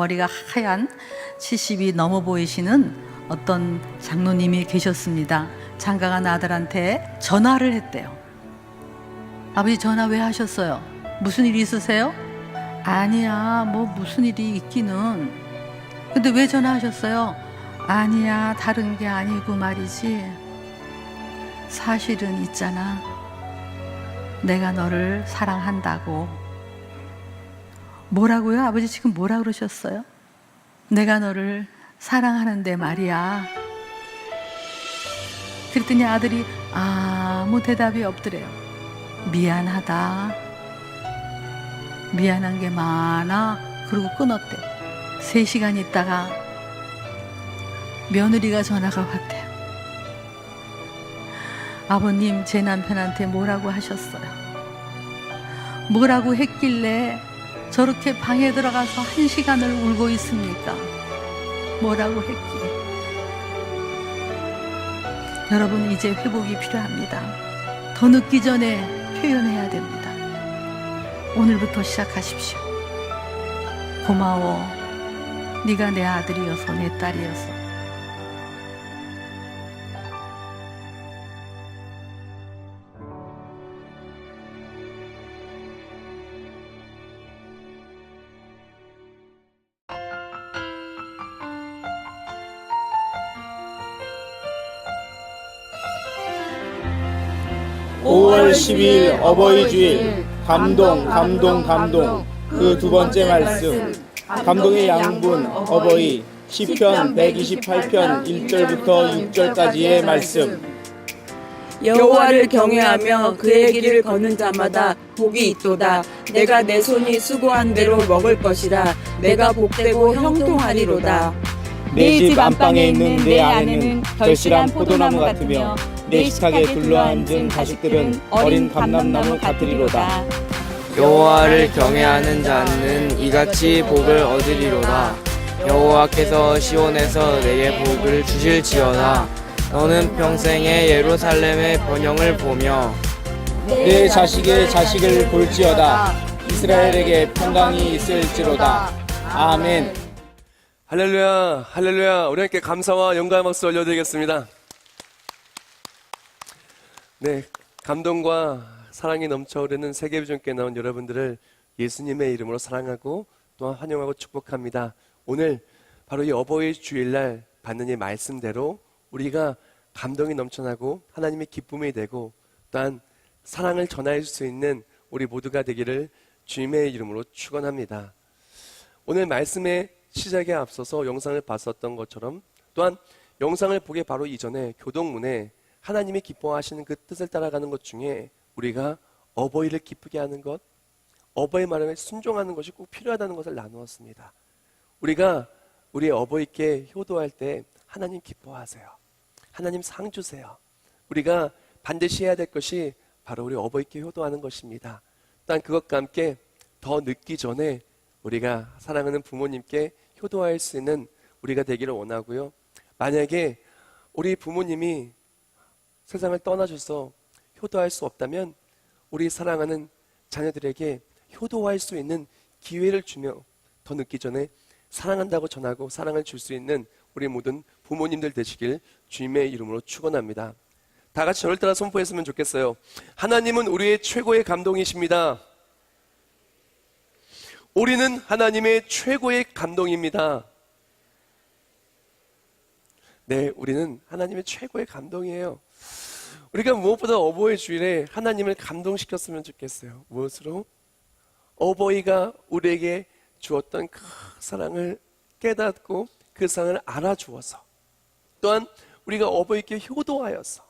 머리가 하얀 70이 넘어 보이시는 어떤 장로님이 계셨습니다. 장가간 아들한테 전화를 했대요. 아버지 전화 왜 하셨어요? 무슨 일 있으세요? 아니야, 뭐 무슨 일이 있기는. 근데 왜 전화하셨어요? 아니야, 다른 게 아니고 말이지. 사실은 있잖아. 내가 너를 사랑한다고. 뭐라고요? 아버지 지금 뭐라 그러셨어요? 내가 너를 사랑하는데 말이야. 그랬더니 아들이 아무 대답이 없더래요. 미안하다. 미안한 게 많아. 그러고 끊었대. 3시간 있다가 며느리가 전화가 왔대요. 아버님, 제 남편한테 뭐라고 하셨어요? 뭐라고 했길래 저렇게 방에 들어가서 1시간을 울고 있습니까? 뭐라고 했기에. 여러분, 이제 회복이 필요합니다. 더 늦기 전에 표현해야 됩니다. 오늘부터 시작하십시오. 고마워. 네가 내 아들이어서 내 딸이어서. (5월 10일) 어버이 주일. 감동. 그 두 번째 말씀. 감동의 양분 어버이. 시편 128편 1절부터 6절까지의 말씀. 여호와를 경외하며 그의 길을 걷는 자마다 복이 있도다. 내가 내 손이 수고한 대로 먹을 것이라. 내가 복되고 형통하리로다. 내 집 안방에 있는 내 아내는 결실한 포도나무 같으며 내 식탁에 둘러앉은 자식들은 어린 감람나무 같으리로다. 여호와를 경외하는 자는 이같이 복을 얻으리로다. 여호와께서 시온에서 내게 복을 주실지어다. 너는 평생에 예루살렘의 번영을 보며 내 자식의 자식을 볼지어다. 이스라엘에게 평강이 있을지로다. 아멘. 할렐루야, 할렐루야. 우리 함께 감사와 영광의 박수 올려드리겠습니다. 네, 감동과 사랑이 넘쳐 흐르는 세계비전교회 나온 여러분들을 예수님의 이름으로 사랑하고 또한 환영하고 축복합니다. 오늘 바로 이 어버이 주일날 받는 이 말씀대로 우리가 감동이 넘쳐나고 하나님의 기쁨이 되고 또한 사랑을 전할 수 있는 우리 모두가 되기를 주님의 이름으로 축원합니다. 오늘 말씀의 시작에 앞서서 영상을 봤었던 것처럼 또한 영상을 보기 바로 이전에 교동문에 하나님이 기뻐하시는 그 뜻을 따라가는 것 중에 우리가 어버이를 기쁘게 하는 것, 어버이 말에 순종하는 것이 꼭 필요하다는 것을 나누었습니다. 우리가 우리 어버이께 효도할 때 하나님 기뻐하세요. 하나님 상 주세요. 우리가 반드시 해야 될 것이 바로 우리 어버이께 효도하는 것입니다. 또한 그것과 함께 더 늦기 전에 우리가 사랑하는 부모님께 효도할 수 있는 우리가 되기를 원하고요. 만약에 우리 부모님이 세상을 떠나셔서 효도할 수 없다면 우리 사랑하는 자녀들에게 효도할 수 있는 기회를 주며 더 늦기 전에 사랑한다고 전하고 사랑을 줄 수 있는 우리 모든 부모님들 되시길 주님의 이름으로 축원합니다. 다 같이 저를 따라 선포했으면 좋겠어요. 하나님은 우리의 최고의 감동이십니다. 우리는 하나님의 최고의 감동입니다. 네, 우리는 하나님의 최고의 감동이에요. 우리가 무엇보다 어버이 주일에 하나님을 감동시켰으면 좋겠어요. 무엇으로? 어버이가 우리에게 주었던 그 사랑을 깨닫고 그 사랑을 알아주어서 또한 우리가 어버이께 효도하여서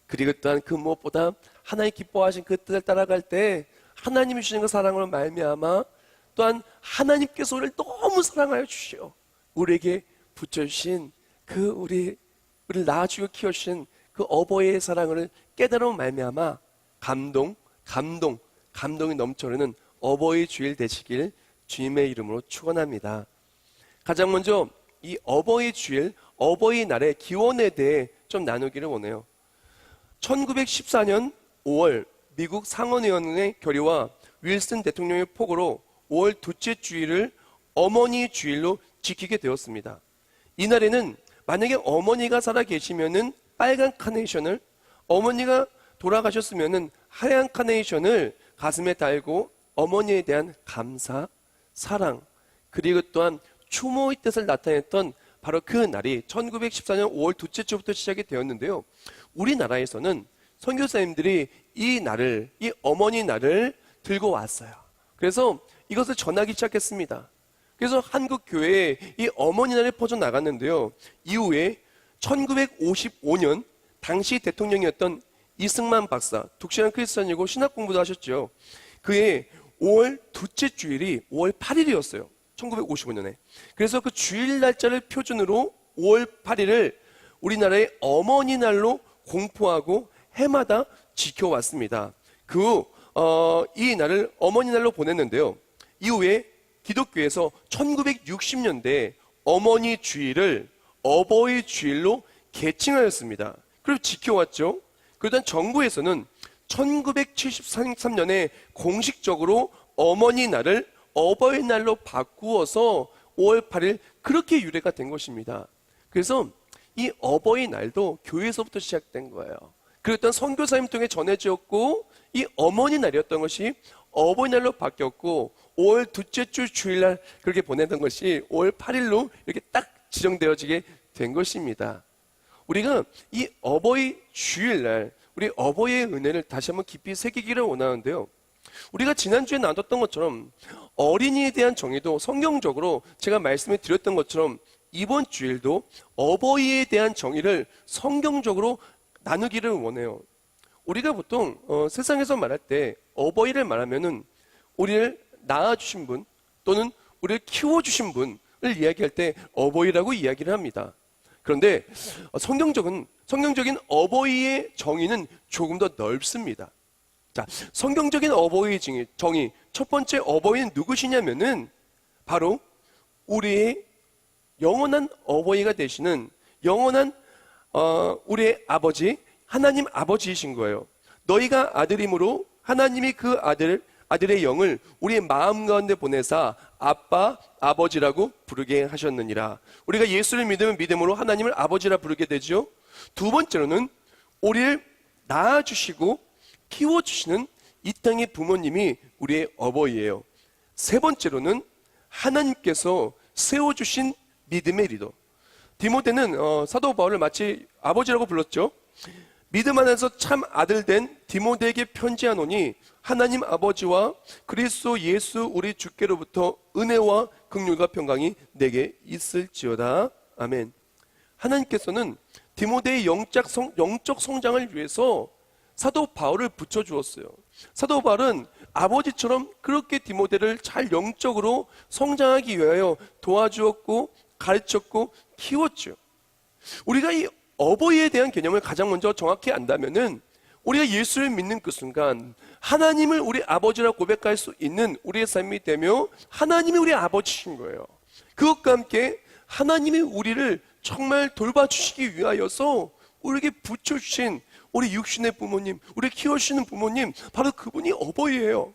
그리고 또한 그 무엇보다 하나님 기뻐하신 그 뜻을 따라갈 때 하나님이 주신 그 사랑으로 말미암아 또한 하나님께서 우리를 너무 사랑하여 주시오 우리에게 붙여주신 그 우리를 낳아주고 키워주신 그 어버이의 사랑을 깨달아 말미암아 감동이 넘쳐흐르는 어버이 주일 되시길 주님의 이름으로 축원합니다. 가장 먼저 이 어버이 주일, 어버이날의 기원에 대해 좀 나누기를 원해요. 1914년 5월 미국 상원의원의 결의와 윌슨 대통령의 포고로 5월 둘째 주일을 어머니 주일로 지키게 되었습니다. 이날에는 만약에 어머니가 살아 계시면은 빨간 카네이션을, 어머니가 돌아가셨으면은 하얀 카네이션을 가슴에 달고 어머니에 대한 감사, 사랑, 그리고 또한 추모의 뜻을 나타냈던 바로 그 날이 1914년 5월 둘째 주부터 시작이 되었는데요. 우리나라에서는 선교사님들이 이 날을, 이 어머니 날을 들고 왔어요. 그래서 이것을 전하기 시작했습니다. 그래서 한국 교회에 이 어머니 날이 퍼져 나갔는데요. 이후에 1955년 당시 대통령이었던 이승만 박사, 독실한 크리스찬이고 신학 공부도 하셨죠. 그의 5월 둘째 주일이 5월 8일이었어요. 1955년에. 그래서 그 주일 날짜를 표준으로 5월 8일을 우리나라의 어머니 날로 공포하고 해마다 지켜왔습니다. 이 날을 어머니 날로 보냈는데요. 이후에 기독교에서 1960년대에 어머니 주일을 어버이 주일로 개칭하였습니다. 그리고 지켜왔죠. 그러던 정부에서는 1973년에 공식적으로 어머니 날을 어버이날로 바꾸어서 5월 8일 그렇게 유래가 된 것입니다. 그래서 이 어버이날도 교회에서부터 시작된 거예요. 그랬던 선교사님 통해 전해졌고 이 어머니 날이었던 것이 어버이날로 바뀌었고 5월 둘째 주 주일날 그렇게 보내던 것이 5월 8일로 이렇게 딱 지정되어지게 된 것입니다. 우리가 이 어버이 주일날 우리 어버이의 은혜를 다시 한번 깊이 새기기를 원하는데요. 우리가 지난주에 나눴던 것처럼 어린이에 대한 정의도 성경적으로 제가 말씀을 드렸던 것처럼 이번 주일도 어버이에 대한 정의를 성경적으로 나누기를 원해요. 우리가 보통 세상에서 말할 때 어버이를 말하면은 우리를 낳아주신 분 또는 우리를 키워주신 분을 이야기할 때 어버이라고 이야기를 합니다. 그런데 성경적인 어버이의 정의는 조금 더 넓습니다. 자, 성경적인 어버이의 정의, 첫 번째 어버이는 누구시냐면은 바로 우리의 영원한 어버이가 되시는 영원한 우리의 아버지, 하나님 아버지이신 거예요. 너희가 아들이므로 하나님이 그 아들의 영을 우리의 마음 가운데 보내사 아빠, 아버지라고 부르게 하셨느니라. 우리가 예수를 믿으면 믿음으로 하나님을 아버지라 부르게 되죠. 두 번째로는 우리를 낳아주시고 키워주시는 이 땅의 부모님이 우리의 어버이예요. 세 번째로는 하나님께서 세워주신 믿음의 리더. 디모데는 사도 바울을 마치 아버지라고 불렀죠. 믿음 안에서 참 아들 된 디모데에게 편지하노니 하나님 아버지와 그리스도 예수 우리 주께로부터 은혜와 긍휼과 평강이 내게 있을지어다. 아멘. 하나님께서는 디모데의 영적 성장을 위해서 사도 바울을 붙여주었어요. 사도 바울은 아버지처럼 그렇게 디모데를 잘 영적으로 성장하기 위하여 도와주었고 가르쳤고 키웠죠. 우리가 이 어버이에 대한 개념을 가장 먼저 정확히 안다면은 우리가 예수를 믿는 그 순간 하나님을 우리 아버지라 고백할 수 있는 우리의 삶이 되며 하나님이 우리 아버지신 거예요. 그것과 함께 하나님이 우리를 정말 돌봐주시기 위하여서 우리에게 붙여주신 우리 육신의 부모님, 우리 키워주시는 부모님, 바로 그분이 어버이예요.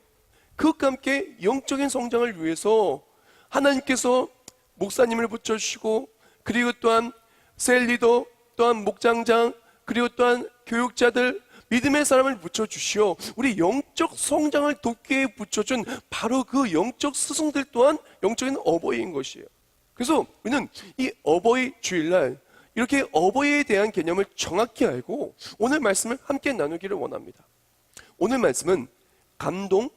그것과 함께 영적인 성장을 위해서 하나님께서 목사님을 붙여주시고 그리고 또한 셀리더, 또한 목장장, 그리고 또한 교육자들, 믿음의 사람을 붙여주시오. 우리 영적 성장을 돕게 붙여준 바로 그 영적 스승들 또한 영적인 어버이인 것이에요. 그래서 우리는 이 어버이 주일날 이렇게 어버이에 대한 개념을 정확히 알고 오늘 말씀을 함께 나누기를 원합니다. 오늘 말씀은 감동.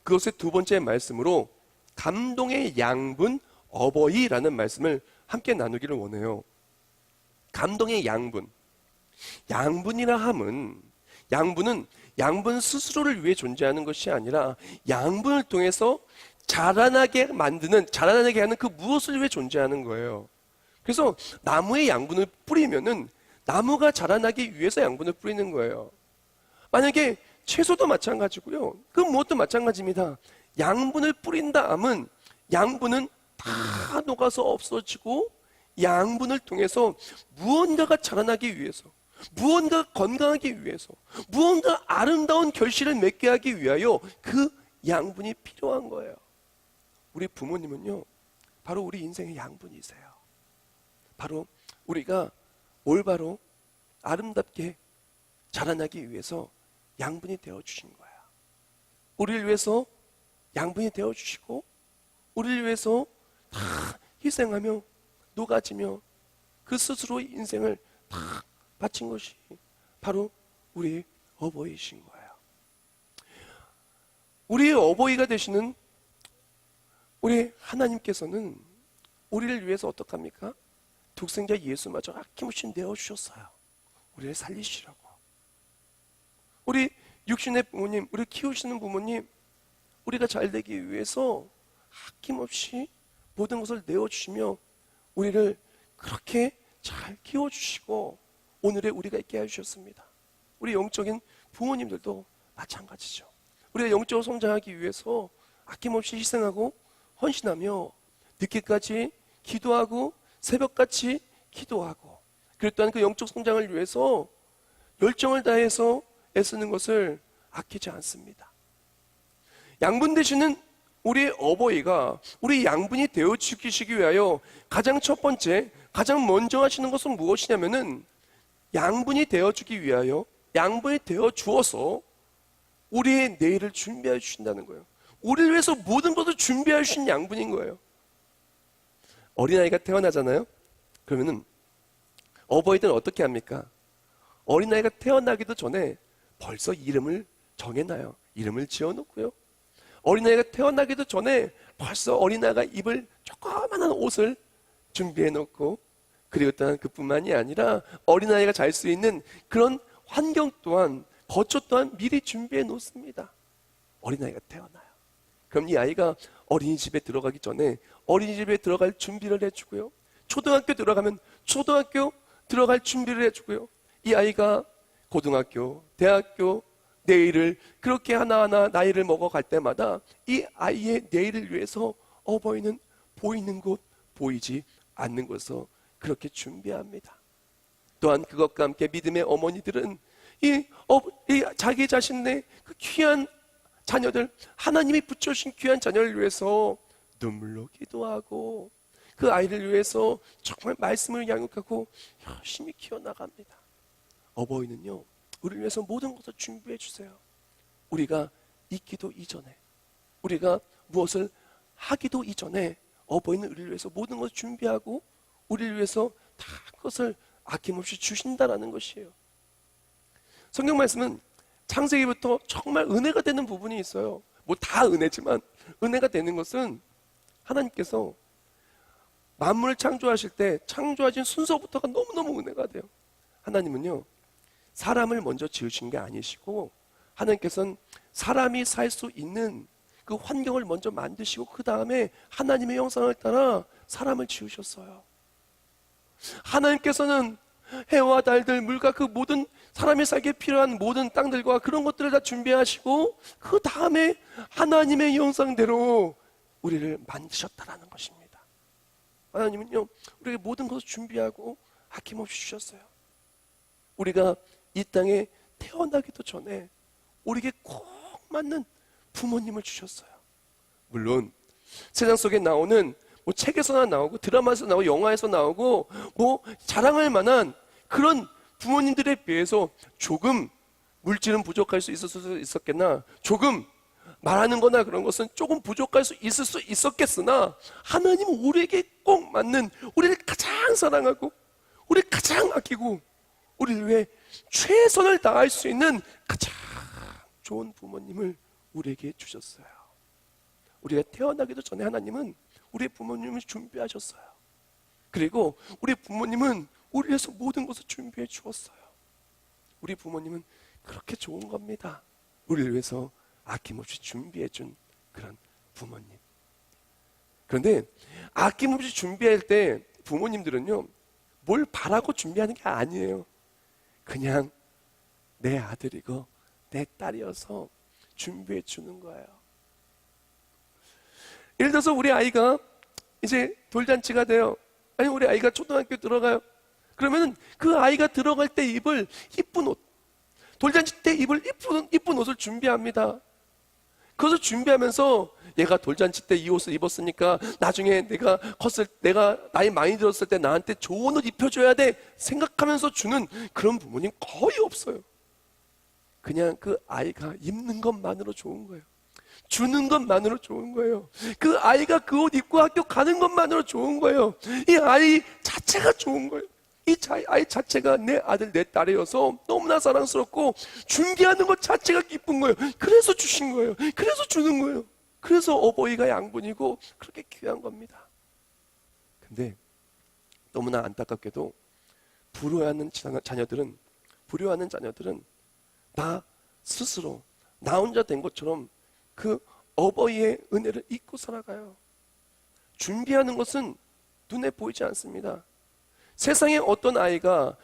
그것의 두 번째 말씀으로 감동의 양분 어버이라는 말씀을 함께 나누기를 원해요. 감동의 양분. 양분이라 함은 양분 스스로를 위해 존재하는 것이 아니라 양분을 통해서 자라나게 하는 그 무엇을 위해 존재하는 거예요. 그래서 나무에 양분을 뿌리면은 나무가 자라나기 위해서 양분을 뿌리는 거예요. 만약에 채소도 마찬가지고요. 그 무엇도 마찬가지입니다. 양분을 뿌린다 함은 양분은 다 녹아서 없어지고 양분을 통해서 무언가가 자라나기 위해서, 무언가 건강하기 위해서, 무언가 아름다운 결실을 맺게 하기 위하여 그 양분이 필요한 거예요. 우리 부모님은요, 바로 우리 인생의 양분이세요. 바로 우리가 올바로 아름답게 자라나기 위해서 양분이 되어주신 거야. 우리를 위해서 양분이 되어주시고, 우리를 위해서 다 희생하며 녹아지며 그 스스로의 인생을 다 바친 것이 바로 우리 어버이신 거예요. 우리의 어버이가 되시는 우리 하나님께서는 우리를 위해서 어떡합니까? 독생자 예수마저 아낌없이 내어주셨어요. 우리를 살리시라고. 우리 육신의 부모님, 우리 키우시는 부모님, 우리가 잘 되기 위해서 아낌없이 모든 것을 내어주시며 우리를 그렇게 잘 키워주시고 오늘의 우리가 있게 해주셨습니다. 우리 영적인 부모님들도 마찬가지죠. 우리가 영적으로 성장하기 위해서 아낌없이 희생하고 헌신하며 늦게까지 기도하고 새벽같이 기도하고 그랬던 그 영적 성장을 위해서 열정을 다해서 애쓰는 것을 아끼지 않습니다. 양분 되시는 우리 어버이가 우리 양분이 되어 주시기 위하여 가장 첫 번째, 가장 먼저 하시는 것은 무엇이냐면은 양분이 되어 주기 위하여 양분이 되어 주어서 우리의 내일을 준비해 주신다는 거예요. 우리를 위해서 모든 것을 준비해 주신 양분인 거예요. 어린아이가 태어나잖아요. 그러면은 어버이들은 어떻게 합니까? 어린아이가 태어나기도 전에 벌써 이름을 정해놔요. 이름을 지어놓고요. 어린아이가 태어나기도 전에 벌써 어린아이가 입을 조그만한 옷을 준비해놓고 그리고 또한 그뿐만이 아니라 어린아이가 잘 수 있는 그런 환경 또한 거처 또한 미리 준비해 놓습니다. 어린아이가 태어나요. 그럼 이 아이가 어린이집에 들어가기 전에 어린이집에 들어갈 준비를 해주고요. 초등학교 들어가면 초등학교 들어갈 준비를 해주고요. 이 아이가 고등학교, 대학교, 내일을 그렇게 하나하나 나이를 먹어갈 때마다 이 아이의 내일을 위해서 어버이는 보이는 곳, 보이지 않는 곳에서 그렇게 준비합니다. 또한 그것과 함께 믿음의 어머니들은 이 자기 자신의 그 귀한 자녀들, 하나님이 붙여주신 귀한 자녀를 위해서 눈물로 기도하고 그 아이를 위해서 정말 말씀을 양육하고 열심히 키워나갑니다. 어버이는요, 우리를 위해서 모든 것을 준비해 주세요. 우리가 있기도 이전에, 우리가 무엇을 하기도 이전에 어버이는 우리를 위해서 모든 것을 준비하고 우리를 위해서 다 그것을 아낌없이 주신다라는 것이에요. 성경 말씀은 창세기부터 정말 은혜가 되는 부분이 있어요. 뭐 다 은혜지만 은혜가 되는 것은 하나님께서 만물을 창조하실 때 창조하신 순서부터가 너무너무 은혜가 돼요. 하나님은요, 사람을 먼저 지으신 게 아니시고 하나님께서는 사람이 살 수 있는 그 환경을 먼저 만드시고 그 다음에 하나님의 형상을 따라 사람을 지으셨어요. 하나님께서는 해와 달들, 물과 그 모든 사람이 살기에 필요한 모든 땅들과 그런 것들을 다 준비하시고 그 다음에 하나님의 형상대로 우리를 만드셨다라는 것입니다. 하나님은요, 우리에게 모든 것을 준비하고 아낌없이 주셨어요. 우리가 이 땅에 태어나기도 전에 우리에게 꼭 맞는 부모님을 주셨어요. 물론 세상 속에 나오는 뭐 책에서나 나오고 드라마에서 나오고 영화에서 나오고 뭐 자랑할 만한 그런 부모님들에 비해서 조금 물질은 부족할 수 있었겠나, 조금 말하는 거나 그런 것은 조금 부족할 수 있을 수 있었겠으나 하나님은 우리에게 꼭 맞는, 우리를 가장 사랑하고 우리를 가장 아끼고 우리를 위해 최선을 다할 수 있는 가장 좋은 부모님을 우리에게 주셨어요. 우리가 태어나기도 전에 하나님은 우리의 부모님을 준비하셨어요. 그리고 우리 부모님은 우리를 위해서 모든 것을 준비해 주었어요. 우리 부모님은 그렇게 좋은 겁니다. 우리를 위해서 아낌없이 준비해 준 그런 부모님. 그런데 아낌없이 준비할 때 부모님들은요, 뭘 바라고 준비하는 게 아니에요. 그냥 내 아들이고 내 딸이어서 준비해 주는 거예요. 예를 들어서 우리 아이가 이제 돌잔치가 돼요. 아니 우리 아이가 초등학교 들어가요. 그러면 그 아이가 들어갈 때 입을 이쁜 옷, 돌잔치 때 입을 이쁜 옷을 준비합니다. 그것을 준비하면서 얘가 돌잔치 때 이 옷을 입었으니까 나중에 내가 나이 많이 들었을 때 나한테 좋은 옷 입혀줘야 돼 생각하면서 주는 그런 부모님 거의 없어요. 그냥 그 아이가 입는 것만으로 좋은 거예요. 주는 것만으로 좋은 거예요. 그 아이가 그 옷 입고 학교 가는 것만으로 좋은 거예요. 이 아이 자체가 좋은 거예요. 아이 자체가 내 아들 내 딸이어서 너무나 사랑스럽고 준비하는 것 자체가 기쁜 거예요. 그래서 주신 거예요. 그래서 주는 거예요. 그래서 어버이가 양분이고 그렇게 귀한 겁니다. 근데 너무나 안타깝게도 불효하는 자녀들은 나 스스로 나 혼자 된 것처럼 그 어버이의 은혜를 잊고 살아가요. 준비하는 것은 눈에 보이지 않습니다. 세상에 어떤 아기가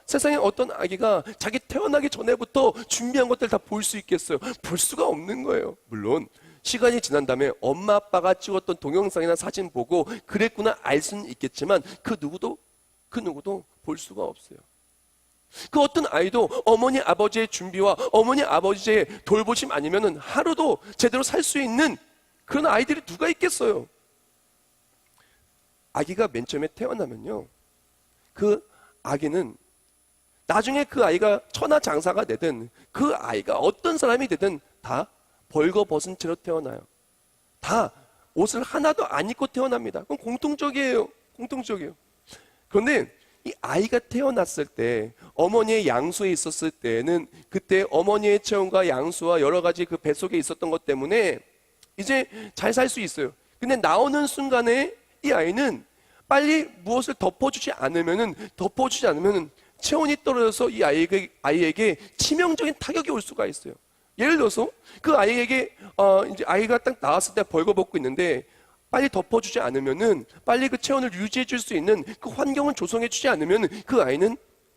자기 태어나기 전에부터 준비한 것들 다 볼 수 있겠어요? 볼 수가 없는 거예요. 물론 시간이 지난 다음에 엄마 아빠가 찍었던 동영상이나 사진 보고 그랬구나 알 수는 있겠지만 그 누구도 볼 수가 없어요. 그 어떤 아이도 어머니 아버지의 준비와 어머니 아버지의 돌보심 아니면은 하루도 제대로 살 수 있는 그런 아이들이 누가 있겠어요? 아기가 맨 처음에 태어나면요, 그 아기는 나중에 그 아이가 천하장사가 되든 그 아이가 어떤 사람이 되든 다 벌거벗은 채로 태어나요. 다 옷을 하나도 안 입고 태어납니다. 그건 공통적이에요. 그런데 이 아이가 태어났을 때 어머니의 양수에 있었을 때는 그때 어머니의 체온과 양수와 여러 가지 그 뱃속에 있었던 것 때문에 이제 잘 살 수 있어요. 근데 나오는 순간에 이 아이는 빨리 무엇을 덮어주지 않으면은 체온이 떨어져서 이 아이에게 치명적인 타격이 올 수가 있어요. 예를 들어서 그 아이에게 이제 아이가 딱 나왔을 때 벌거벗고 있는데 빨리 덮어주지 않으면은 빨리 그 체온을 유지해 줄 수 있는 그 환경을 조성해 주지 않으면 그 아이는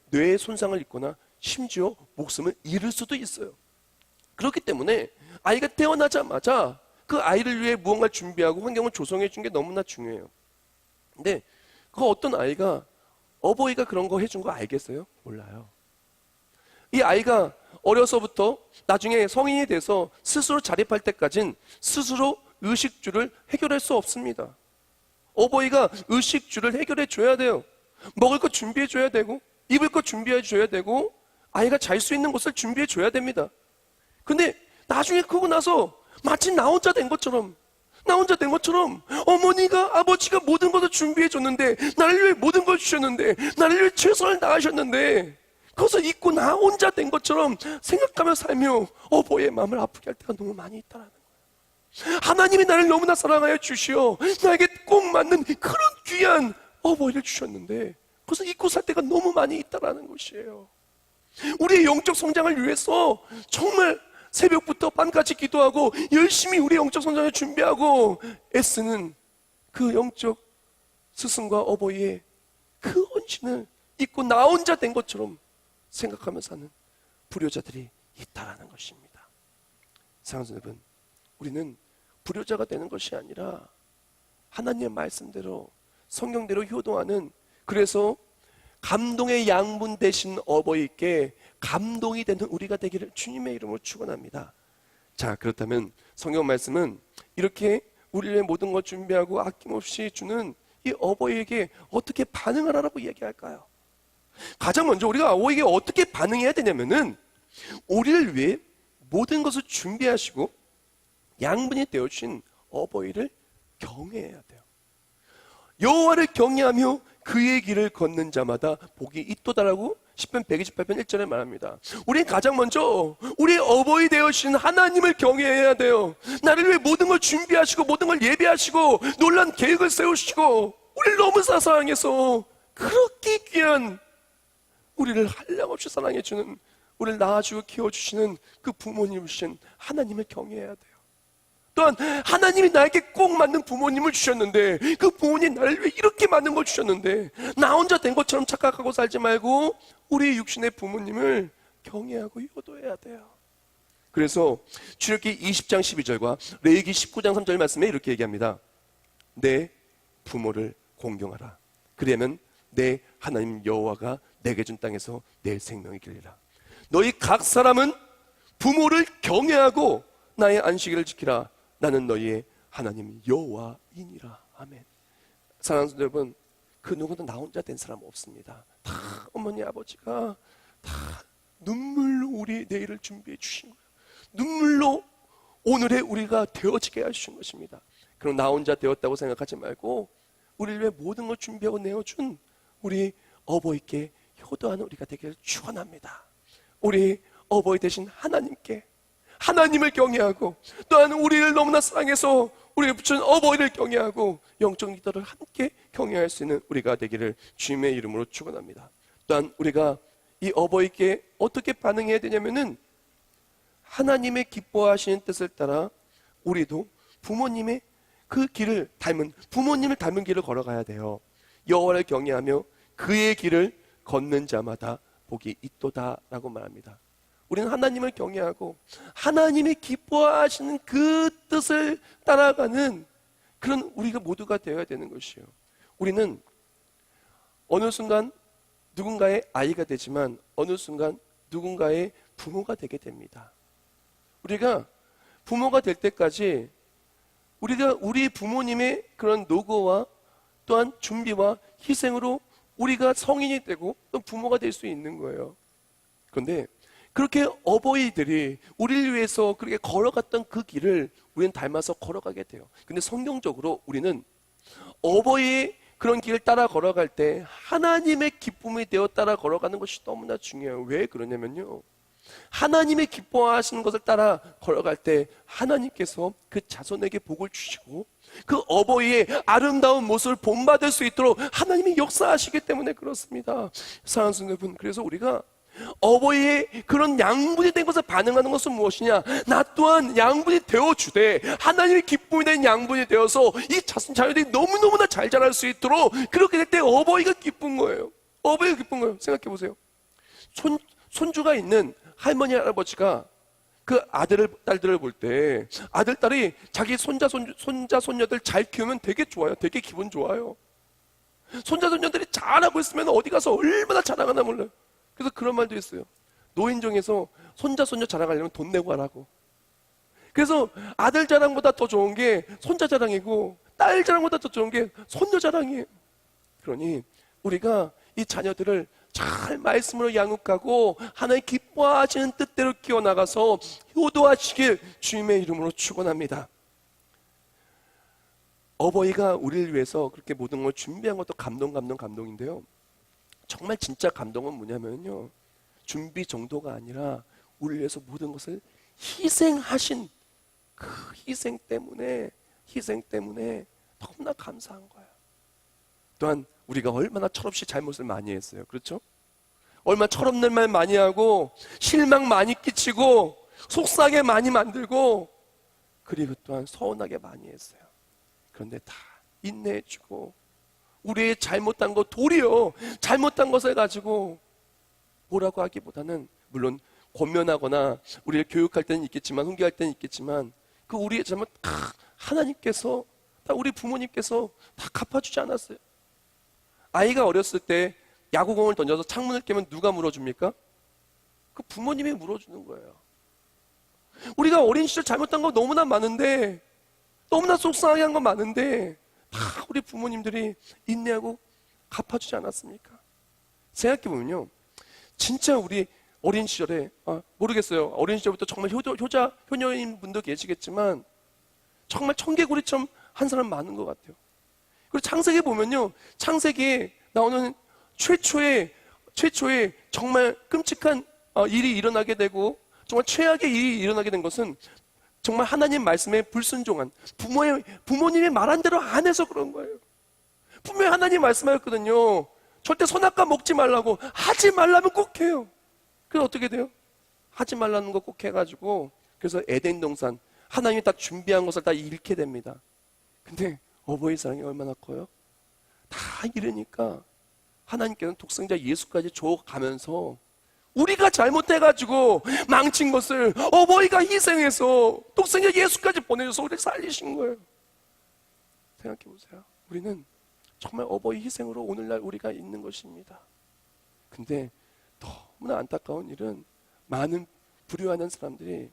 뇌에 손상을 입거나 심지어 목숨을 잃을 수도 있어요. 그렇기 때문에 아이가 태어나자마자 그 아이를 위해 무언가를 준비하고 환경을 조성해 준 게 너무나 중요해요. 근데 그 어떤 아이가 어버이가 그런 거 해준 거 알겠어요? 몰라요. 이 아이가 어려서부터 나중에 성인이 돼서 스스로 자립할 때까지는 스스로 의식주를 해결할 수 없습니다. 어버이가 의식주를 해결해 줘야 돼요. 먹을 거 준비해 줘야 되고 입을 거 준비해 줘야 되고 아이가 잘 수 있는 곳을 준비해 줘야 됩니다. 근데 나중에 크고 나서 마치 나 혼자 된 것처럼 어머니가 아버지가 모든 것을 준비해 줬는데 나를 위해 모든 걸 주셨는데 나를 위해 최선을 다하셨는데 그것을 잊고 나 혼자 된 것처럼 생각하며 살며 어버이의 마음을 아프게 할 때가 너무 많이 있다는 거예요. 하나님이 나를 너무나 사랑하여 주시어 나에게 꼭 맞는 그런 귀한 어버이를 주셨는데 그것을 잊고 살 때가 너무 많이 있다는 것이에요. 우리의 영적 성장을 위해서 정말 새벽부터 밤까지 기도하고 열심히 우리의 영적 성장을 준비하고 애쓰는 그 영적 스승과 어버이의 그 헌신을 잊고 나 혼자 된 것처럼 생각하며 사는 불효자들이 있다라는 것입니다. 사랑하는 여러분, 우리는 불효자가 되는 것이 아니라 하나님의 말씀대로 성경대로 효도하는, 그래서 감동의 양분 되신 어버이께 감동이 되는 우리가 되기를 주님의 이름으로 축원합니다. 자, 그렇다면 성경 말씀은 이렇게 우리의 모든 것 준비하고 아낌없이 주는 이 어버이에게 어떻게 반응하라고 얘기할까요? 가장 먼저 우리가 어버이에게 어떻게 반응해야 되냐면은 우리를 위해 모든 것을 준비하시고 양분이 되어주신 어버이를 경외해야 돼요. 여호와를 경외하며 그의 길을 걷는 자마다 복이 있도다라고 시편 128편 1절에 말합니다. 우리는 가장 먼저 우리의 어버이 되어주신 하나님을 경외해야 돼요. 나를 위해 모든 걸 준비하시고 모든 걸 예배하시고 놀라운 계획을 세우시고 우리를 너무 사랑해서 그렇게 귀한 우리를 한량없이 사랑해주는, 우리를 낳아주고 키워주시는 그 부모님이신 하나님을 경외해야 돼요. 또한 하나님이 나에게 꼭 맞는 부모님을 주셨는데 그 부모님 나를 위해 이렇게 많은 걸 주셨는데 나 혼자 된 것처럼 착각하고 살지 말고 우리 육신의 부모님을 경외하고 효도해야 돼요. 그래서 출애굽기 20장 12절과 레위기 19장 3절 말씀에 이렇게 얘기합니다. 내 부모를 공경하라. 그러면 내 하나님 여호와가 내게 준 땅에서 내 생명이 길리라. 너희 각 사람은 부모를 경외하고 나의 안식일을 지키라. 나는 너희의 하나님이 여호와이니라. 아멘. 사랑하는 성도 여러분, 그 누구도 나 혼자 된 사람 없습니다. 다 어머니 아버지가 다 눈물로 우리 내일을 준비해 주신 거예요. 눈물로 오늘의 우리가 되어지게 해주신 것입니다. 그럼 나 혼자 되었다고 생각하지 말고 우리를 위해 모든 걸 준비하고 내어준 우리 어버이께 효도하는 우리가 되기를 축원합니다. 우리 어버이 되신 하나님께, 하나님을 경외하고 또한 우리를 너무나 사랑해서 우리를 붙인 어버이를 경외하고 영적 리더를 함께 경외할 수 있는 우리가 되기를 주님의 이름으로 축원합니다. 또한 우리가 이 어버이께 어떻게 반응해야 되냐면은 하나님의 기뻐하시는 뜻을 따라 우리도 부모님의 그 길을 닮은, 부모님을 닮은 길을 걸어가야 돼요. 여호와를 경외하며 그의 길을 걷는 자마다 복이 있도다라고 말합니다. 우리는 하나님을 경외하고 하나님이 기뻐하시는 그 뜻을 따라가는 그런 우리가 모두가 되어야 되는 것이에요. 우리는 어느 순간 누군가의 아이가 되지만 어느 순간 누군가의 부모가 되게 됩니다. 우리가 부모가 될 때까지 우리가 우리 부모님의 그런 노고와 또한 준비와 희생으로 우리가 성인이 되고 또 부모가 될 수 있는 거예요. 그런데 그렇게 어버이들이 우리를 위해서 그렇게 걸어갔던 그 길을 우리는 닮아서 걸어가게 돼요. 근데 성경적으로 우리는 어버이의 그런 길을 따라 걸어갈 때 하나님의 기쁨이 되어 따라 걸어가는 것이 너무나 중요해요. 왜 그러냐면요, 하나님의 기뻐하시는 것을 따라 걸어갈 때 하나님께서 그 자손에게 복을 주시고 그 어버이의 아름다운 모습을 본받을 수 있도록 하나님이 역사하시기 때문에 그렇습니다. 사랑하는 성도 여러분, 그래서 우리가 어버이의 그런 양분이 된 것을 반응하는 것은 무엇이냐? 나 또한 양분이 되어주되 하나님의 기쁨이 된 양분이 되어서 이 자녀들이 너무너무나 잘 자랄 수 있도록 그렇게 될 때 어버이가 기쁜 거예요. 어버이가 기쁜 거예요. 생각해 보세요. 손주가 있는 할머니 할아버지가 그 아들 딸들을 볼 때 아들 딸이 자기 손자 손녀들 잘 키우면 되게 좋아요. 되게 기분 좋아요. 손자 손녀들이 잘하고 있으면 어디 가서 얼마나 자랑하나 몰라요. 그래서 그런 말도 있어요. 노인정에서 손자 손녀 자랑하려면 돈 내고 하라고. 그래서 아들 자랑보다 더 좋은 게 손자 자랑이고 딸 자랑보다 더 좋은 게 손녀 자랑이에요. 그러니 우리가 이 자녀들을 잘 말씀으로 양육하고 하나님 기뻐하시는 뜻대로 키워나가서 효도하시길 주님의 이름으로 축원합니다. 어버이가 우리를 위해서 그렇게 모든 걸 준비한 것도 감동인데요. 정말 진짜 감동은 뭐냐면요, 준비 정도가 아니라 우리를 위해서 모든 것을 희생하신 그 희생 때문에 너무나 감사한 거예요. 또한 우리가 얼마나 철없이 잘못을 많이 했어요. 그렇죠? 얼마나 철없는 말 많이 하고 실망 많이 끼치고 속상하게 많이 만들고 그리고 또한 서운하게 많이 했어요. 그런데 다 인내해주고 우리의 잘못한 것, 도리어 잘못한 것을 가지고 뭐라고 하기보다는 물론 권면하거나 우리를 교육할 때는 있겠지만 훈계할 때는 있겠지만 그 우리의 잘못 다 하나님께서, 다 우리 부모님께서 다 갚아주지 않았어요. 아이가 어렸을 때 야구공을 던져서 창문을 깨면 누가 물어줍니까? 그 부모님이 물어주는 거예요. 우리가 어린 시절 잘못한 거 너무나 많은데, 너무나 속상하게 한 거 많은데 다 우리 부모님들이 인내하고 갚아주지 않았습니까? 생각해보면요, 진짜 우리 어린 시절에 모르겠어요. 어린 시절부터 정말 효녀인 분도 계시겠지만 정말 청개구리처럼 한 사람 많은 것 같아요. 그리고 창세기에 보면요, 창세기에 나오는 최초의 정말 끔찍한 일이 일어나게 되고 정말 최악의 일이 일어나게 된 것은 정말 하나님 말씀에 불순종한 부모님이 말한 대로 안 해서 그런 거예요. 분명히 하나님 말씀하였거든요. 절대 선악과 먹지 말라고. 하지 말라면 꼭 해요. 그래서 어떻게 돼요? 하지 말라는 거 꼭 해가지고 그래서 에덴 동산 하나님이 딱 준비한 것을 다 잃게 됩니다. 근데 어버이 사랑이 얼마나 커요? 다 잃으니까 하나님께서는 독생자 예수까지 줘가면서 우리가 잘못해가지고 망친 것을 어버이가 희생해서 독생자 예수까지 보내줘서 우리를 살리신 거예요. 생각해보세요. 우리는 정말 어버이 희생으로 오늘날 우리가 있는 것입니다. 근데 너무나 안타까운 일은 많은 불효하는 사람들이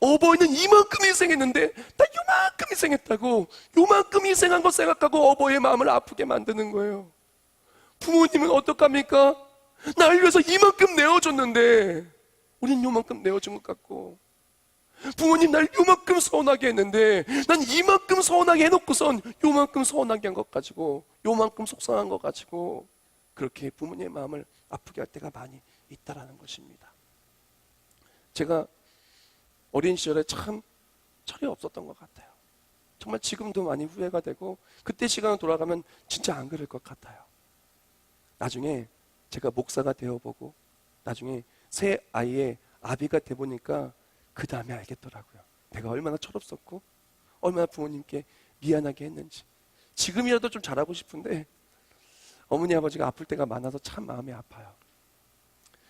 어버이는 이만큼 희생했는데 나 요만큼 희생했다고, 요만큼 희생한 거 생각하고 어버이의 마음을 아프게 만드는 거예요. 부모님은 어떡합니까? 날 위해서 이만큼 내어줬는데 우린 요만큼 내어준 것 같고, 부모님 날 요만큼 서운하게 했는데 난 이만큼 서운하게 해놓고선 요만큼 서운하게 한 것 가지고, 요만큼 속상한 것 가지고 그렇게 부모님의 마음을 아프게 할 때가 많이 있다라는 것입니다. 제가 어린 시절에 참 철이 없었던 것 같아요. 정말 지금도 많이 후회가 되고, 그때 시간을 돌아가면 진짜 안 그럴 것 같아요. 나중에 제가 목사가 되어보고 나중에 새 아이의 아비가 돼보니까 그 다음에 알겠더라고요. 내가 얼마나 철없었고 얼마나 부모님께 미안하게 했는지. 지금이라도 좀 잘하고 싶은데 어머니 아버지가 아플 때가 많아서 참 마음이 아파요.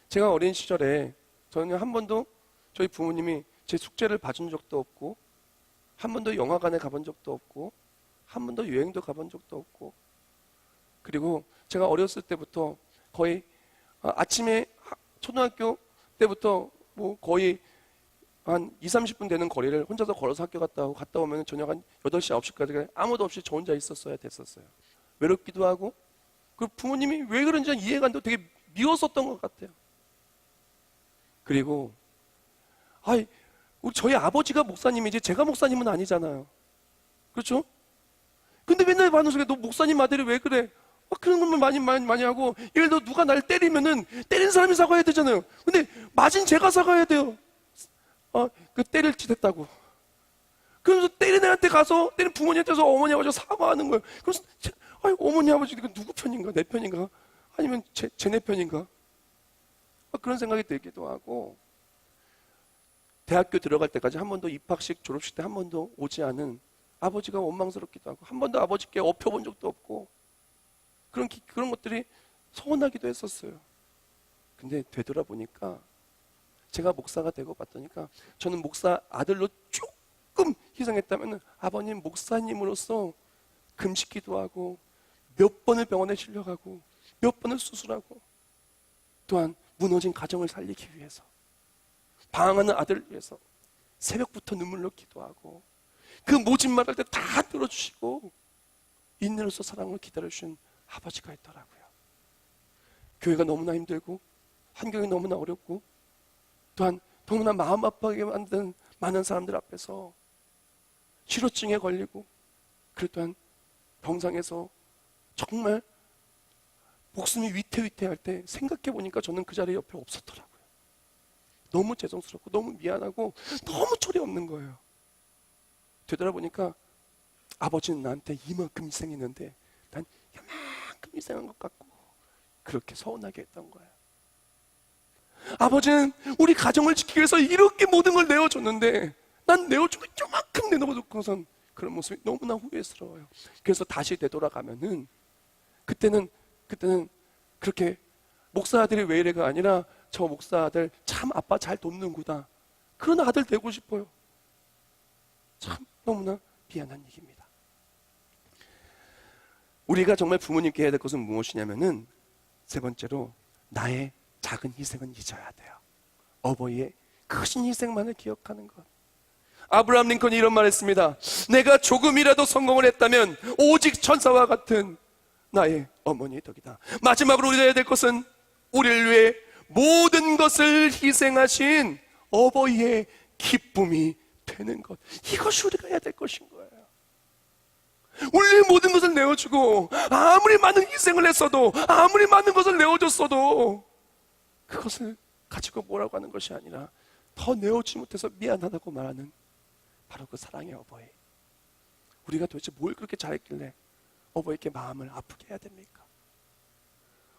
제가 어린 시절에 저는 한 번도 저희 부모님이 제 숙제를 봐준 적도 없고, 한 번도 영화관에 가본 적도 없고, 한 번도 여행도 가본 적도 없고, 그리고 제가 어렸을 때부터 거의 아침에 초등학교 때부터 뭐 거의 한 20-30분 되는 거리를 혼자서 걸어서 학교 갔다 오면 저녁 한 8시, 9시까지 아무도 없이 저 혼자 있었어야 됐었어요. 외롭기도 하고, 그 부모님이 왜 그런지 이해가 안 되고 되게 미웠었던 것 같아요. 그리고 저희 아버지가 목사님이지 제가 목사님은 아니잖아요. 그렇죠? 근데 맨날 반응 속에 너 목사님 아들이 왜 그래? 그런 것만 많이 하고, 예를 들어 누가 날 때리면은 때린 사람이 사과해야 되잖아요. 근데 맞은 제가 사과해야 돼요. 그 때릴 짓 했다고. 그러면서 때린 애한테 가서, 때린 부모님한테서 어머니 아버지가 사과하는 거예요. 그래서 어머니 아버지 이거 누구 편인가? 내 편인가? 아니면 쟤네 편인가? 그런 생각이 들기도 하고, 대학교 들어갈 때까지 한 번도 입학식, 졸업식 때 한 번도 오지 않은 아버지가 원망스럽기도 하고, 한 번도 아버지께 업혀본 적도 없고, 그런 것들이 서운하기도 했었어요. 근데 되돌아보니까, 제가 목사가 되고 봤더니까, 저는 목사 아들로 조금 희생했다면 아버님 목사님으로서 금식기도 하고, 몇 번을 병원에 실려가고, 몇 번을 수술하고, 또한 무너진 가정을 살리기 위해서, 방황하는 아들을 위해서 새벽부터 눈물로 기도하고, 그 모진 말할 때 다 들어주시고 인내로서 사랑을 기다려주신 아버지가 있더라고요. 교회가 너무나 힘들고 환경이 너무나 어렵고, 또한 너무나 마음 아프게 만든 많은 사람들 앞에서 실어증에 걸리고, 그리고 또한 병상에서 정말 목숨이 위태위태할 때 생각해 보니까 저는 그 자리에 옆에 없었더라고요. 너무 죄송스럽고 너무 미안하고 너무 철이 없는 거예요. 되돌아보니까 아버지는 나한테 이만큼 희생했는데 난 이만큼 희생한 것 같고, 그렇게 서운하게 했던 거예요. 아버지는 우리 가정을 지키기 위해서 이렇게 모든 걸 내어줬는데 난 내어준 거 이만큼 내놓고선 그런 모습이 너무나 후회스러워요. 그래서 다시 되돌아가면은 그때는 그렇게 목사 아들이 왜 이래가 아니라, 저 목사 아들 참 아빠 잘 돕는구나, 그런 아들 되고 싶어요. 참 너무나 미안한 얘기입니다. 우리가 정말 부모님께 해야 될 것은 무엇이냐면은, 세 번째로 나의 작은 희생은 잊어야 돼요. 어버이의 크신 희생만을 기억하는 것. 아브라함 링컨이 이런 말 했습니다. 내가 조금이라도 성공을 했다면 오직 천사와 같은 나의 어머니의 덕이다. 마지막으로 우리가 해야 될 것은 우리를 위해 모든 것을 희생하신 어버이의 기쁨이 되는 것. 이것이 우리가 해야 될 것인 거예요. 우리의 모든 것을 내어주고, 아무리 많은 희생을 했어도, 아무리 많은 것을 내어줬어도 그것을 가지고 뭐라고 하는 것이 아니라 더 내어주지 못해서 미안하다고 말하는 바로 그 사랑의 어버이. 우리가 도대체 뭘 그렇게 잘했길래 어버이께 마음을 아프게 해야 됩니까?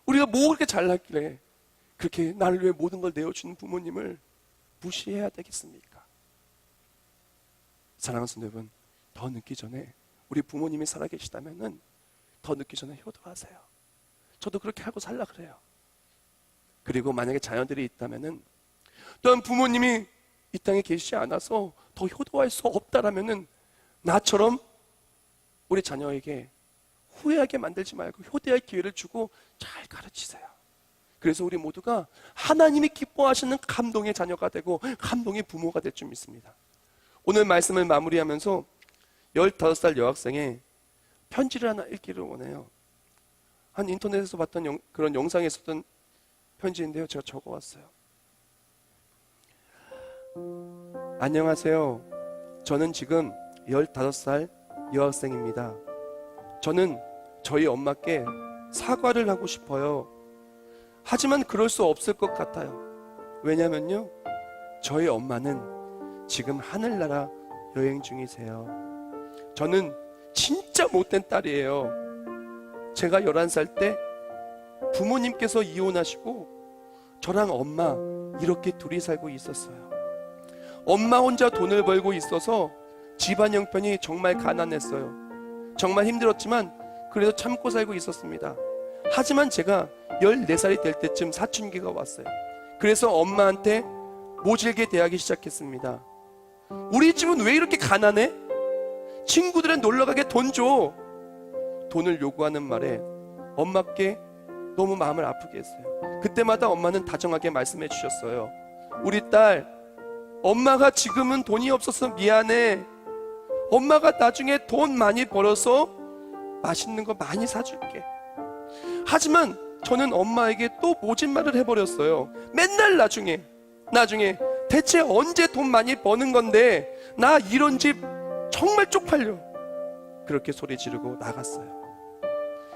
우리가 뭐 그렇게 잘났길래 그렇게 나를 위해 모든 걸 내어주는 부모님을 무시해야 되겠습니까? 사랑하는 성도 여러분, 더 늦기 전에, 우리 부모님이 살아계시다면은 더 늦기 전에 효도하세요. 저도 그렇게 하고 살라 그래요. 그리고 만약에 자녀들이 있다면은, 또한 부모님이 이 땅에 계시지 않아서 더 효도할 수 없다라면은, 나처럼 우리 자녀에게 후회하게 만들지 말고 효도할 기회를 주고 잘 가르치세요. 그래서 우리 모두가 하나님이 기뻐하시는 감동의 자녀가 되고 감동의 부모가 될 줄 믿습니다. 오늘 말씀을 마무리하면서 15살 여학생의 편지를 하나 읽기를 원해요. 한 인터넷에서 봤던 그런 영상에 있었던 편지인데요. 제가 적어왔어요. 안녕하세요. 저는 지금 15살 여학생입니다. 저는 저희 엄마께 사과를 하고 싶어요. 하지만 그럴 수 없을 것 같아요. 왜냐면요, 저희 엄마는 지금 하늘나라 여행 중이세요. 저는 진짜 못된 딸이에요. 제가 11살 때 부모님께서 이혼하시고 저랑 엄마 이렇게 둘이 살고 있었어요. 엄마 혼자 돈을 벌고 있어서 집안 형편이 정말 가난했어요. 정말 힘들었지만 그래도 참고 살고 있었습니다. 하지만 제가 14살이 될 때쯤 사춘기가 왔어요. 그래서 엄마한테 모질게 대하기 시작했습니다. 우리 집은 왜 이렇게 가난해? 친구들은 놀러가게 돈 줘. 돈을 요구하는 말에 엄마께 너무 마음을 아프게 했어요. 그때마다 엄마는 다정하게 말씀해 주셨어요. 우리 딸, 엄마가 지금은 돈이 없어서 미안해. 엄마가 나중에 돈 많이 벌어서 맛있는 거 많이 사줄게. 하지만 저는 엄마에게 또 모진 말을 해버렸어요. 맨날 나중에 대체 언제 돈 많이 버는 건데 나 이런 집 정말 쪽팔려. 그렇게 소리 지르고 나갔어요.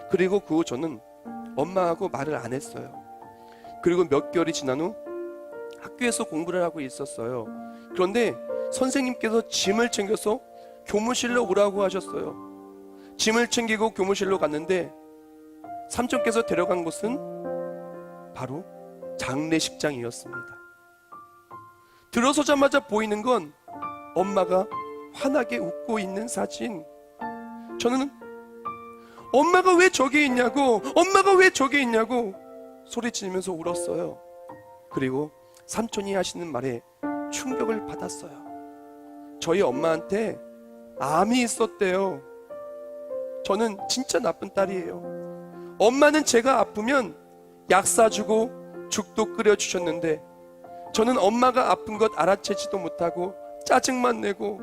그리고 그 후 저는 엄마하고 말을 안 했어요. 그리고 몇 개월이 지난 후 학교에서 공부를 하고 있었어요. 그런데 선생님께서 짐을 챙겨서 교무실로 오라고 하셨어요. 짐을 챙기고 교무실로 갔는데 삼촌께서 데려간 곳은 바로 장례식장이었습니다. 들어서자마자 보이는 건 엄마가 환하게 웃고 있는 사진. 저는 엄마가 왜 저기 있냐고, 엄마가 왜 저기 있냐고 소리치면서 울었어요. 그리고 삼촌이 하시는 말에 충격을 받았어요. 저희 엄마한테 암이 있었대요. 저는 진짜 나쁜 딸이에요. 엄마는 제가 아프면 약 사주고 죽도 끓여주셨는데 저는 엄마가 아픈 것 알아채지도 못하고 짜증만 내고.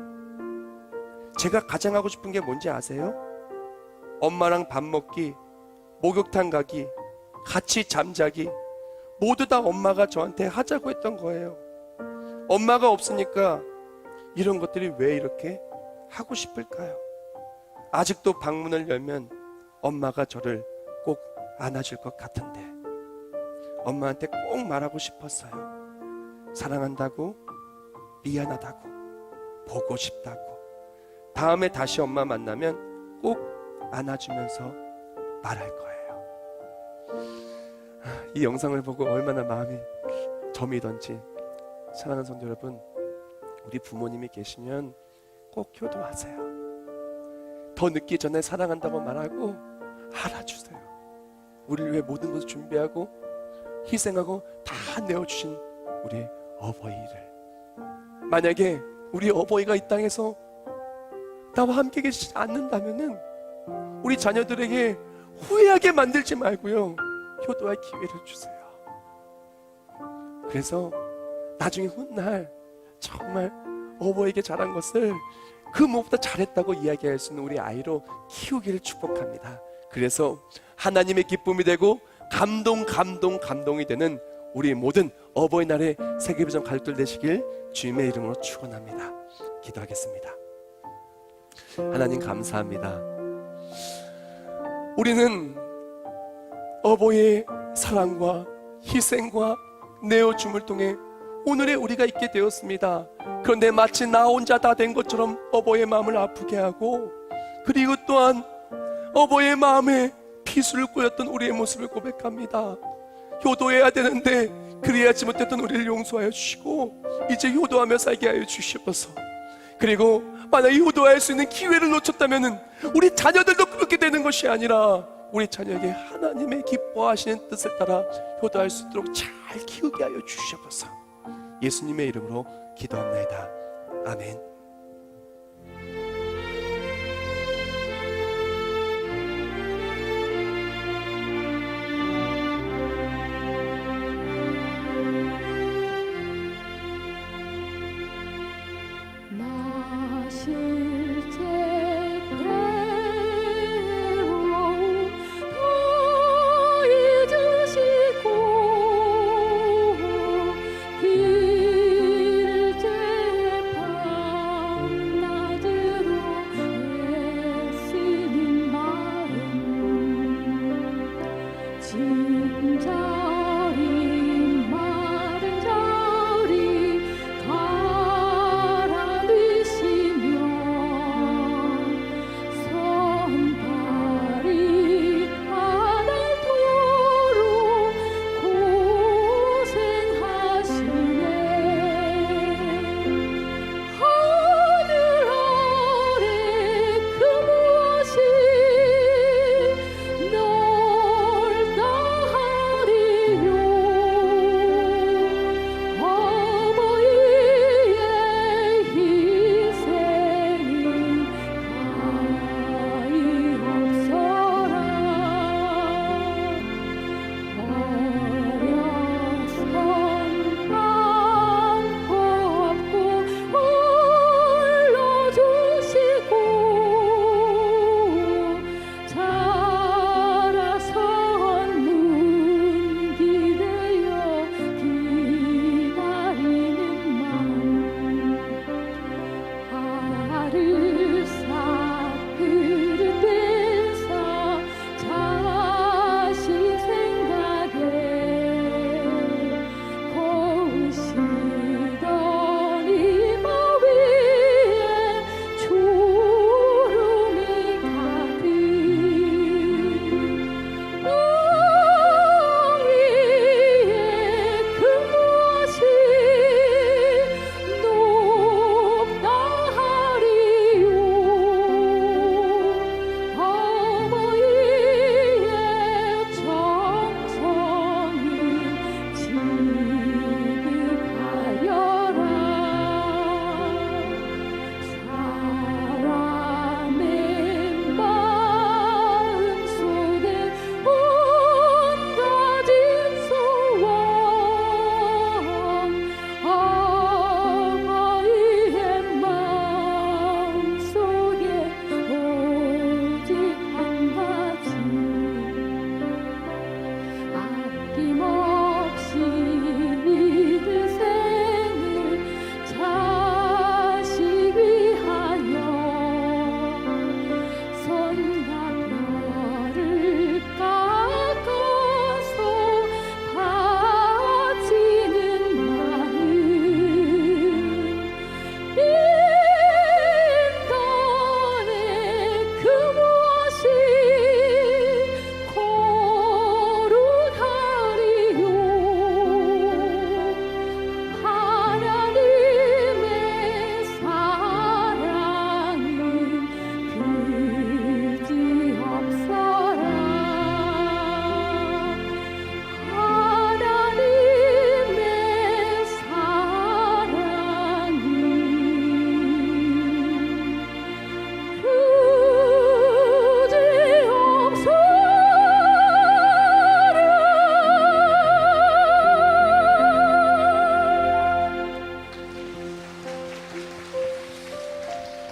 제가 가장 하고 싶은 게 뭔지 아세요? 엄마랑 밥 먹기, 목욕탕 가기, 같이 잠자기, 모두 다 엄마가 저한테 하자고 했던 거예요. 엄마가 없으니까 이런 것들이 왜 이렇게 하고 싶을까요? 아직도 방문을 열면 엄마가 저를 꼭 안아줄 것 같은데 엄마한테 꼭 말하고 싶었어요. 사랑한다고, 미안하다고, 보고 싶다고. 다음에 다시 엄마 만나면 꼭 안아주면서 말할 거예요. 이 영상을 보고 얼마나 마음이 저미던지. 사랑하는 성도 여러분, 우리 부모님이 계시면 꼭 효도하세요. 더 늦기 전에 사랑한다고 말하고 알아주세요. 우리를 위해 모든 것을 준비하고 희생하고 다 내어주신 우리 어버이를. 만약에 우리 어버이가 이 땅에서 나와 함께 계시지 않는다면은 우리 자녀들에게 후회하게 만들지 말고요, 효도할 기회를 주세요. 그래서 나중에 훗날 정말 어버이에게 잘한 것을 그 무엇보다 잘했다고 이야기할 수 있는 우리 아이로 키우기를 축복합니다. 그래서 하나님의 기쁨이 되고 감동이 되는 우리 모든 어버이날의 세계비전 가족들 되시길 주님의 이름으로 축원합니다. 기도하겠습니다. 하나님 감사합니다. 우리는 어버이의 사랑과 희생과 내어줌을 통해 오늘의 우리가 있게 되었습니다. 그런데 마치 나 혼자 다 된 것처럼 어버이의 마음을 아프게 하고, 그리고 또한 어버이의 마음에 피수를 꽂았던 우리의 모습을 고백합니다. 효도해야 되는데 그리하지 못했던 우리를 용서하여 주시고 이제 효도하며 살게 하여 주시옵소서. 그리고 만약 효도할 수 있는 기회를 놓쳤다면 우리 자녀들도 그렇게 되는 것이 아니라 우리 자녀에게 하나님의 기뻐하시는 뜻을 따라 효도할 수 있도록 잘 키우게 하여 주시옵소서. 예수님의 이름으로 기도합니다. 아멘.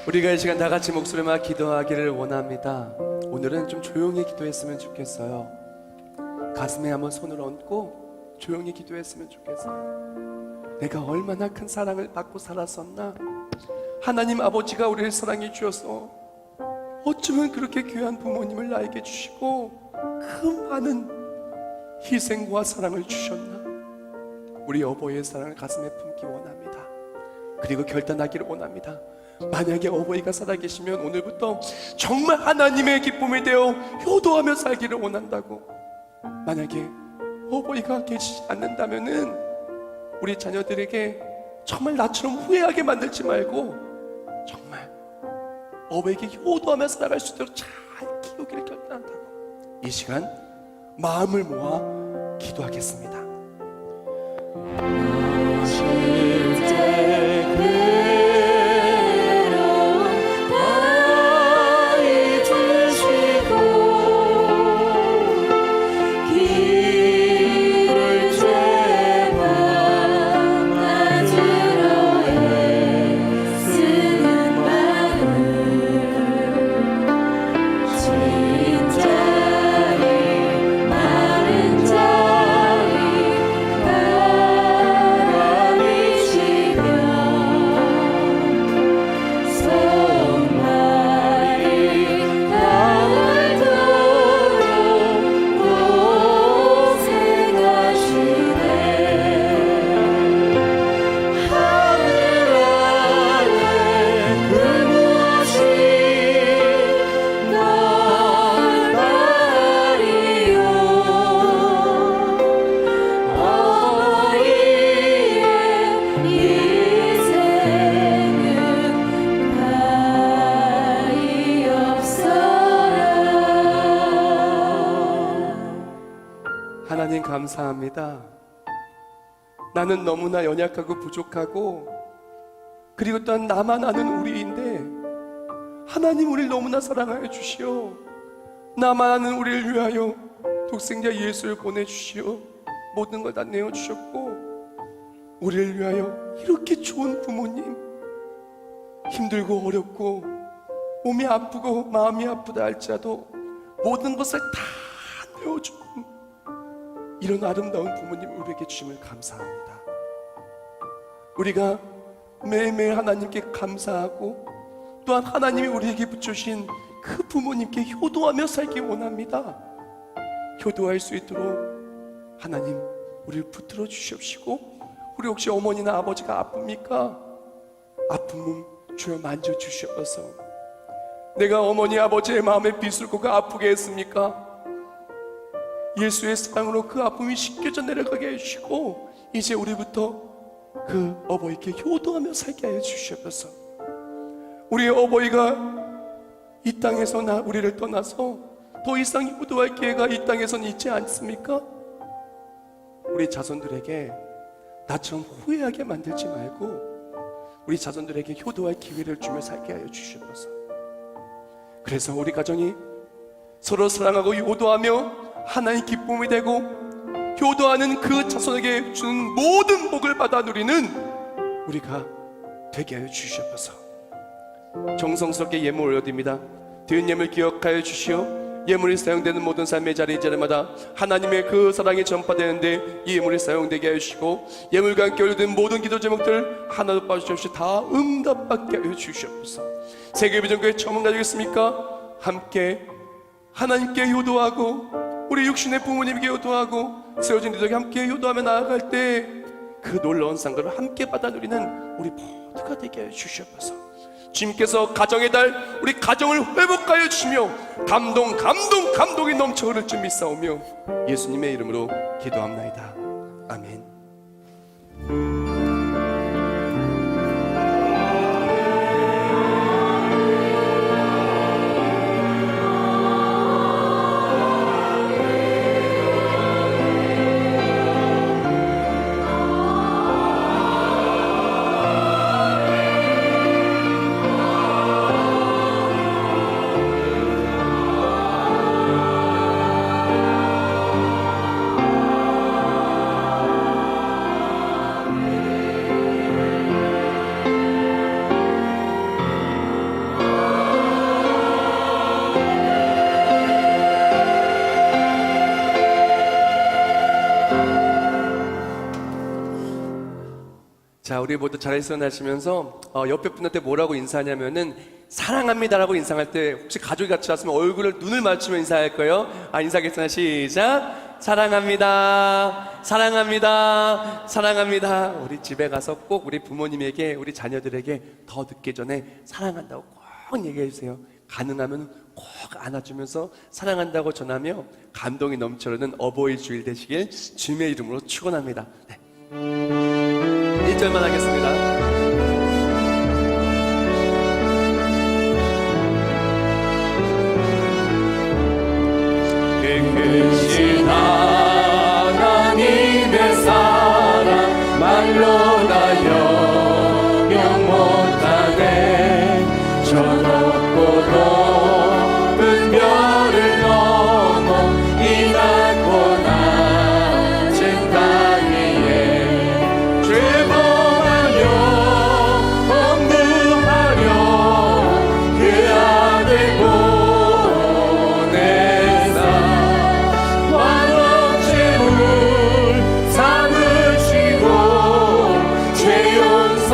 우리가 이 시간 다 같이 목소리만 기도하기를 원합니다. 오늘은 좀 조용히 기도했으면 좋겠어요. 가슴에 한번 손을 얹고 조용히 기도했으면 좋겠어요. 내가 얼마나 큰 사랑을 받고 살았었나? 하나님 아버지가 우리를 사랑해 주셔서 어쩌면 그렇게 귀한 부모님을 나에게 주시고 그 많은 희생과 사랑을 주셨나? 우리 어버이의 사랑을 가슴에 품기 원합니다. 그리고 결단하기를 원합니다. 만약에 어버이가 살아계시면 오늘부터 정말 하나님의 기쁨이 되어 효도하며 살기를 원한다고. 만약에 어버이가 계시지 않는다면은 우리 자녀들에게 정말 나처럼 후회하게 만들지 말고 정말 어버이에게 효도하며 살아갈 수 있도록 잘 키우기를 결단한다고. 이 시간 마음을 모아 기도하겠습니다. 하나님 감사합니다. 나는 너무나 연약하고 부족하고 그리고 또한 나만 아는 우리인데 하나님 우리를 너무나 사랑하여 주시오. 나만 아는 우리를 위하여 독생자 예수를 보내주시오. 모든 걸 다 내어주셨고 우리를 위하여 이렇게 좋은 부모님, 힘들고 어렵고 몸이 아프고 마음이 아프다 할지라도 모든 것을 다 내어주고 이런 아름다운 부모님 우리에게 주심을 감사합니다. 우리가 매일매일 하나님께 감사하고 또한 하나님이 우리에게 붙여주신 그 부모님께 효도하며 살기 원합니다. 효도할 수 있도록 하나님 우리를 붙들어 주시옵시고 우리 혹시 어머니나 아버지가 아픕니까? 아픈 몸 주여 만져주시옵소서. 내가 어머니 아버지의 마음에 비술고가 아프게 했습니까? 예수의 사랑으로 그 아픔이 씻겨져 내려가게 해주시고 이제 우리부터 그 어버이께 효도하며 살게 하여 주시옵소서. 우리의 어버이가 이 땅에서 우리를 떠나서 더 이상 효도할 기회가 이 땅에서는 있지 않습니까? 우리 자손들에게 나처럼 후회하게 만들지 말고 우리 자손들에게 효도할 기회를 주며 살게 하여 주시옵소서. 그래서 우리 가정이 서로 사랑하고 효도하며 하나의 기쁨이 되고 효도하는 그 자손에게 주는 모든 복을 받아 누리는 우리가 되게 하여 주시옵소서. 정성스럽게 예물 올려드립니다. 드린 예물 기억하여 주시오. 예물이 사용되는 모든 삶의 자리마다 하나님의 그 사랑이 전파되는데 이 예물이 사용되게 하시고 예물과 함께 올려드린 모든 기도 제목들 하나도 빠짐없이 다 응답받게 하여 주시옵소서. 세계비전교회 처음 가지겠습니까? 함께 하나님께 효도하고 우리 육신의 부모님께 효도하고 세워진 이들에게 함께 효도하며 나아갈 때 그 놀라운 상급을 함께 받아 누리는 우리 모두가 되게 해 주시옵소서. 주님께서 가정의 달 우리 가정을 회복하여 주시며 감동이 넘쳐 흐를 줄 믿사오며 예수님의 이름으로 기도합나이다. 아멘. 자, 우리 모두 잘 일어나시면서 옆에 분한테 뭐라고 인사하냐면은 사랑합니다라고 인사할 때 혹시 가족이 같이 왔으면 눈을 맞추면 인사할 거예요. 인사하겠습니다. 시작. 사랑합니다. 사랑합니다. 사랑합니다. 우리 집에 가서 꼭 우리 부모님에게, 우리 자녀들에게 더 늦기 전에 사랑한다고 꼭 얘기해 주세요. 가능하면 꼭 안아주면서 사랑한다고 전하며 감동이 넘쳐흐르는 어버이 주일 되시길 주님의 이름으로 축원합니다. 네. 1절만 하겠습니다. 크신 하나님의 사랑 말로 다 영영 못하네. 저 높고 높은 별을 넘어 이 낮고 낮은 땅 위에 죄범하여 업무하려 그 아들 보내사 완업죄물 삼으시고 죄 용서하셨네.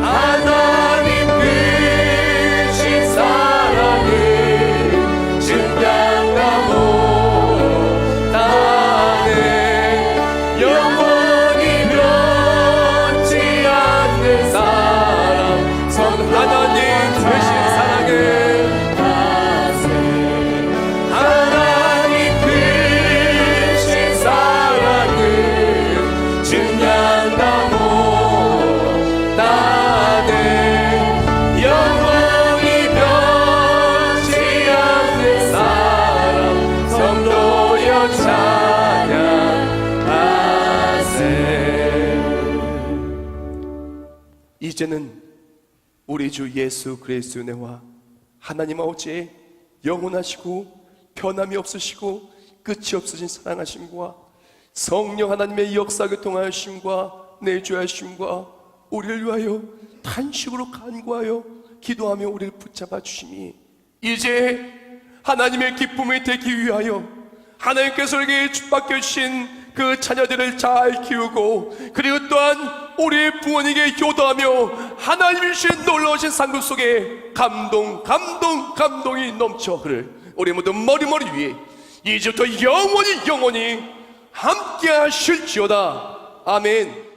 하나님 크신 사랑을 증량하고 나네. 영원히 변치 않는 사랑 선 하나님 되신 사랑을 하나님 크신 사랑을 증량하고 나네. 영원히 변치 않는 사랑 성도여 찬양하세. 이제는 우리 주 예수 그리스도의 은혜와 하나님 아버지의 영원하시고 변함이 없으시고 끝이 없으신 사랑하심과 성령 하나님의 역사 교통하심과 내주하심과 우리를 위하여 단식으로 간구하여 기도하며 우리를 붙잡아 주심이 이제 하나님의 기쁨이 되기 위하여 하나님께서 우리에게 축복해 주신 그 자녀들을 잘 키우고 그리고 또한 우리 부모님에게 효도하며 하나님이 주신 놀라우신 상급 속에 감동이 넘쳐 흐를 우리 모두 머리 위에 이제부터 영원히 함께 하실지어다. 아멘.